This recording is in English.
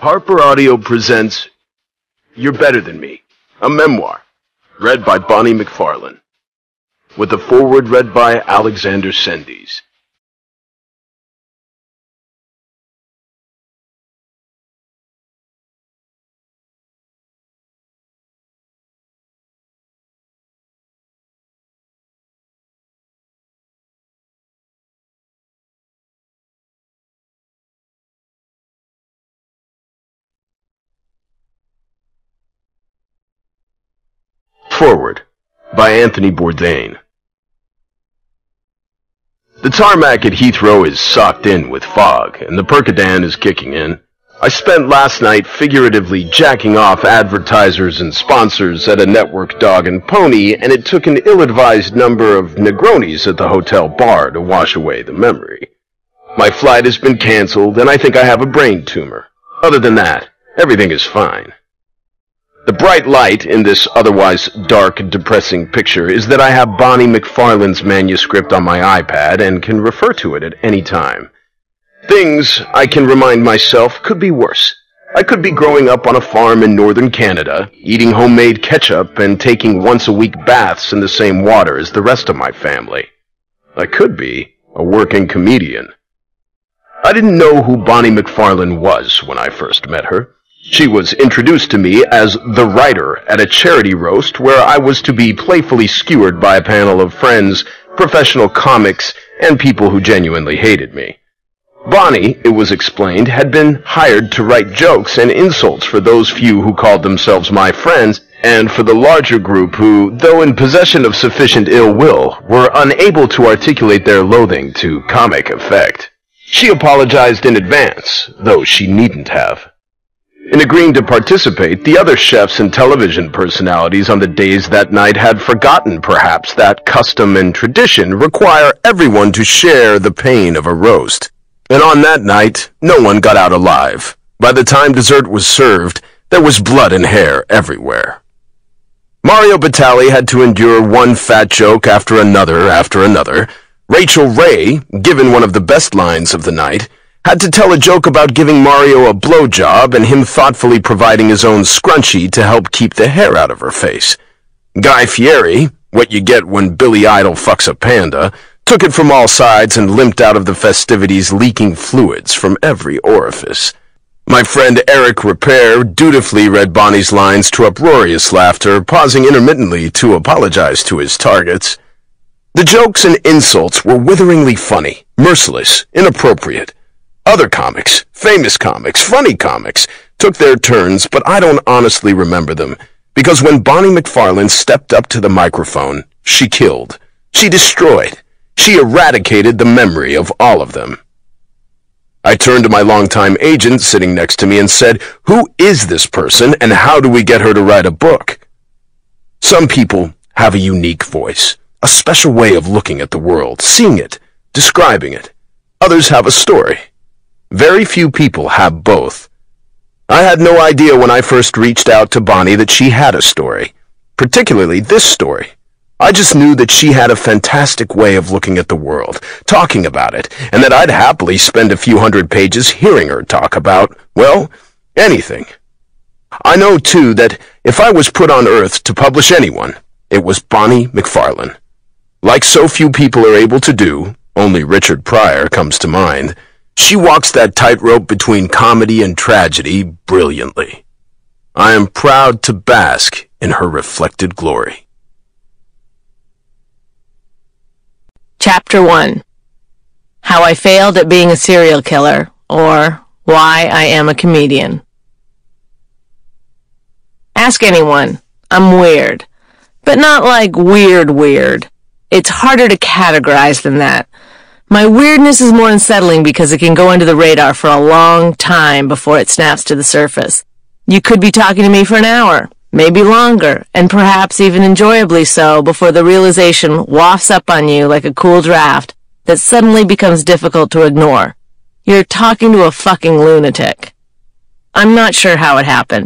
Harper Audio presents You're Better Than Me, a memoir, read by Bonnie McFarlane, with a foreword read by Alexander Cendese. Forward by Anthony Bourdain. The tarmac at Heathrow is socked in with fog, and the Percodan is kicking in. I spent last night figuratively jacking off advertisers and sponsors at a network dog and pony, and it took an ill-advised number of Negronis at the hotel bar to wash away the memory. My flight has been canceled, and I think I have a brain tumor. Other than that, everything is fine. The bright light in this otherwise dark, depressing picture is that I have Bonnie McFarlane's manuscript on my iPad and can refer to it at any time. Things, I can remind myself, could be worse. I could be growing up on a farm in northern Canada, eating homemade ketchup and taking once-a-week baths in the same water as the rest of my family. I could be a working comedian. I didn't know who Bonnie McFarlane was when I first met her. She was introduced to me as the writer at a charity roast where I was to be playfully skewered by a panel of friends, professional comics, and people who genuinely hated me. Bonnie, it was explained, had been hired to write jokes and insults for those few who called themselves my friends, and for the larger group who, though in possession of sufficient ill will, were unable to articulate their loathing to comic effect. She apologized in advance, though she needn't have. In agreeing to participate, the other chefs and television personalities on the days that night had forgotten, perhaps, that custom and tradition require everyone to share the pain of a roast. And on that night, no one got out alive. By the time dessert was served, there was blood and hair everywhere. Mario Batali had to endure one fat joke after another. Rachel Ray, given one of the best lines of the night, had to tell a joke about giving Mario a blowjob and him thoughtfully providing his own scrunchie to help keep the hair out of her face. Guy Fieri, what you get when Billy Idol fucks a panda, took it from all sides and limped out of the festivities leaking fluids from every orifice. My friend Eric Repair dutifully read Bonnie's lines to uproarious laughter, pausing intermittently to apologize to his targets. The jokes and insults were witheringly funny, merciless, inappropriate. Other comics, famous comics, funny comics, took their turns, but I don't honestly remember them, because when Bonnie McFarlane stepped up to the microphone, she killed, she destroyed, she eradicated the memory of all of them. I turned to my longtime agent sitting next to me and said, "Who is this person, and how do we get her to write a book?" Some people have a unique voice, a special way of looking at the world, seeing it, describing it. Others have a story. Very few people have both. I had no idea when I first reached out to Bonnie that she had a story, particularly this story. I just knew that she had a fantastic way of looking at the world, talking about it, and that I'd happily spend a few hundred pages hearing her talk about, well, anything. I know, too, that if I was put on Earth to publish anyone, it was Bonnie McFarlane. Like so few people are able to do, only Richard Pryor comes to mind, she walks that tightrope between comedy and tragedy brilliantly. I am proud to bask in her reflected glory. Chapter 1. How I Failed at Being a Serial Killer, or Why I Am a Comedian. Ask anyone. I'm weird. But not like weird. It's harder to categorize than that. My weirdness is more unsettling because it can go under the radar for a long time before it snaps to the surface. You could be talking to me for an hour, maybe longer, and perhaps even enjoyably so before the realization wafts up on you like a cool draft that suddenly becomes difficult to ignore. You're talking to a fucking lunatic. I'm not sure how it happened.